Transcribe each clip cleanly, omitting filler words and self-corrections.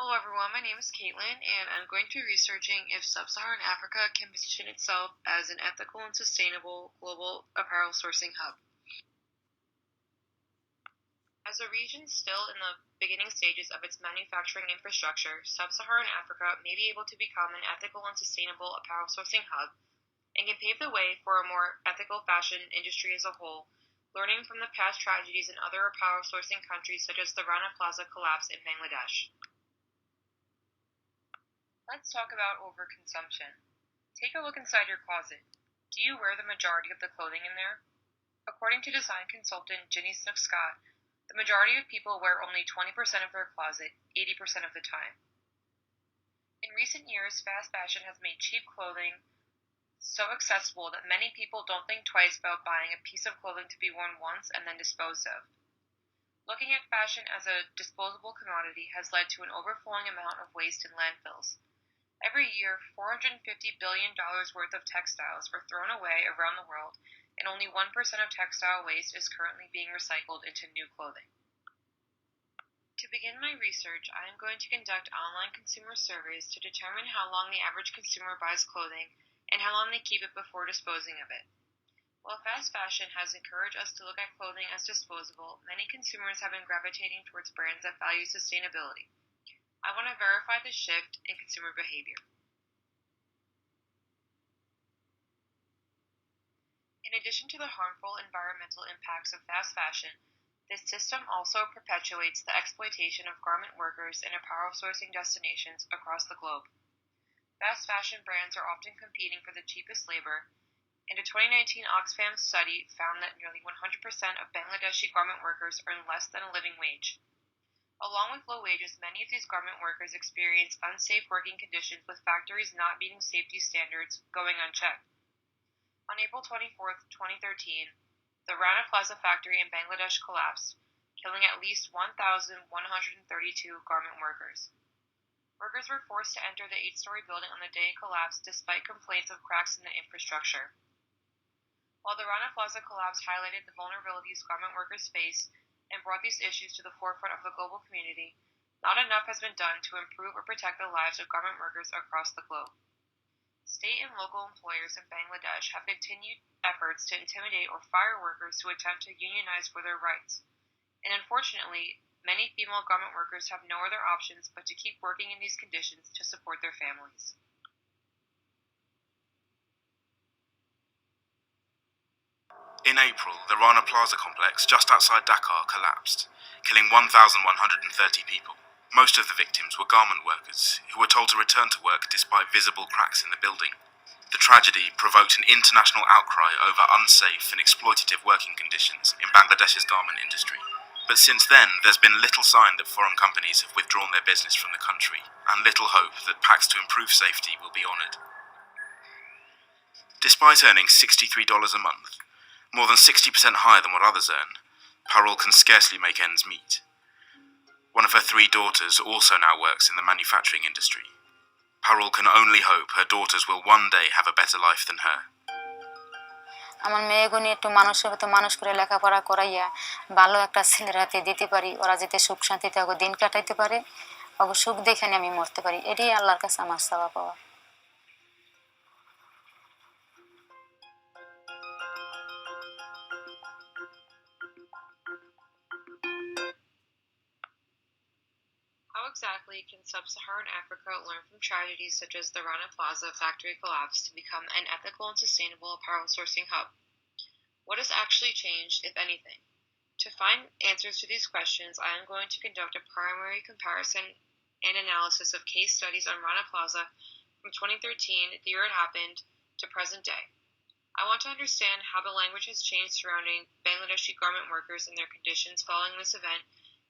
Hello everyone, my name is Caitlin, and I'm going to be researching if sub-Saharan Africa can position itself as an ethical and sustainable global apparel sourcing hub. As a region still in the beginning stages of its manufacturing infrastructure, sub-Saharan Africa may be able to become an ethical and sustainable apparel sourcing hub and can pave the way for a more ethical fashion industry as a whole, learning from the past tragedies in other apparel sourcing countries such as the Rana Plaza collapse in Bangladesh. Let's talk about overconsumption. Take a look inside your closet. Do you wear the majority of the clothing in there? According to design consultant Ginny Snook Scott, the majority of people wear only 20% of their closet 80% of the time. In recent years, fast fashion has made cheap clothing so accessible that many people don't think twice about buying a piece of clothing to be worn once and then disposed of. Looking at fashion as a disposable commodity has led to an overflowing amount of waste in landfills. Every year, $450 billion worth of textiles are thrown away around the world, and only 1% of textile waste is currently being recycled into new clothing. To begin my research, I am going to conduct online consumer surveys to determine how long the average consumer buys clothing and how long they keep it before disposing of it. While fast fashion has encouraged us to look at clothing as disposable, many consumers have been gravitating towards brands that value sustainability. I want to verify the shift in consumer behavior. In addition to the harmful environmental impacts of fast fashion, this system also perpetuates the exploitation of garment workers in apparel sourcing destinations across the globe. Fast fashion brands are often competing for the cheapest labor, and a 2019 Oxfam study found that nearly 100% of Bangladeshi garment workers earn less than a living wage. Along with low wages, many of these garment workers experience unsafe working conditions, with factories not meeting safety standards going unchecked. On April 24, 2013, the Rana Plaza factory in Bangladesh collapsed, killing at least 1,132 garment workers. Workers were forced to enter the 8-story building on the day it collapsed despite complaints of cracks in the infrastructure. While the Rana Plaza collapse highlighted the vulnerabilities garment workers face and brought these issues to the forefront of the global community, not enough has been done to improve or protect the lives of garment workers across the globe. State and local employers in Bangladesh have continued efforts to intimidate or fire workers who attempt to unionize for their rights. And unfortunately, many female garment workers have no other options but to keep working in these conditions to support their families. In April, the Rana Plaza complex just outside Dakar collapsed, killing 1,130 people. Most of the victims were garment workers, who were told to return to work despite visible cracks in the building. The tragedy provoked an international outcry over unsafe and exploitative working conditions in Bangladesh's garment industry. But since then, there's been little sign that foreign companies have withdrawn their business from the country, and little hope that pacts to improve safety will be honoured. Despite earning $63 a month, more than 60% higher than what others earn, Parul can scarcely make ends meet. One of her 3 daughters also now works in the manufacturing industry. Parul can only hope her daughters will one day have a better life than her. আমার মেয়েগুনি একটু মানুষের মতো মানুষ করে লেখাপড়া করাইয়া ভালো একটা ছেলের হাতে দিতে পারি, ওরা যাতে সুখ শান্তিতে দিন কাটাইতে পারে, সুখ দেখে আমি মরতে পারি, এটাই আল্লাহর কাছে আমার চাওয়া পাওয়া। How exactly can sub-Saharan Africa learn from tragedies such as the Rana Plaza factory collapse to become an ethical and sustainable apparel sourcing hub? What has actually changed, if anything? To find answers to these questions, I am going to conduct a primary comparison and analysis of case studies on Rana Plaza from 2013, the year it happened, to present day. I want to understand how the language has changed surrounding Bangladeshi garment workers and their conditions following this event,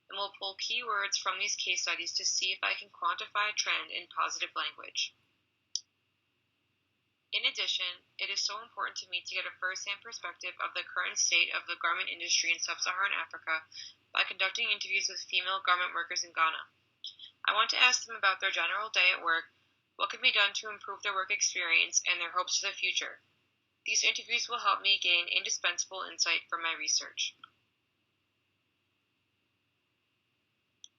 and will pull key words from these case studies to see if I can quantify a trend in positive language. In addition, it is so important to me to get a first-hand perspective of the current state of the garment industry in sub-Saharan Africa by conducting interviews with female garment workers in Ghana. I want to ask them about their general day at work, what can be done to improve their work experience, and their hopes for the future. These interviews will help me gain indispensable insight from my research.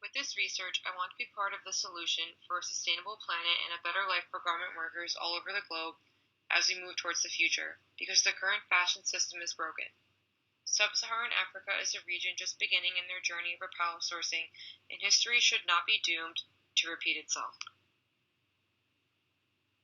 With this research, I want to be part of the solution for a sustainable planet and a better life for garment workers all over the globe as we move towards the future, because the current fashion system is broken. Sub-Saharan Africa is a region just beginning in their journey of apparel sourcing, and history should not be doomed to repeat itself.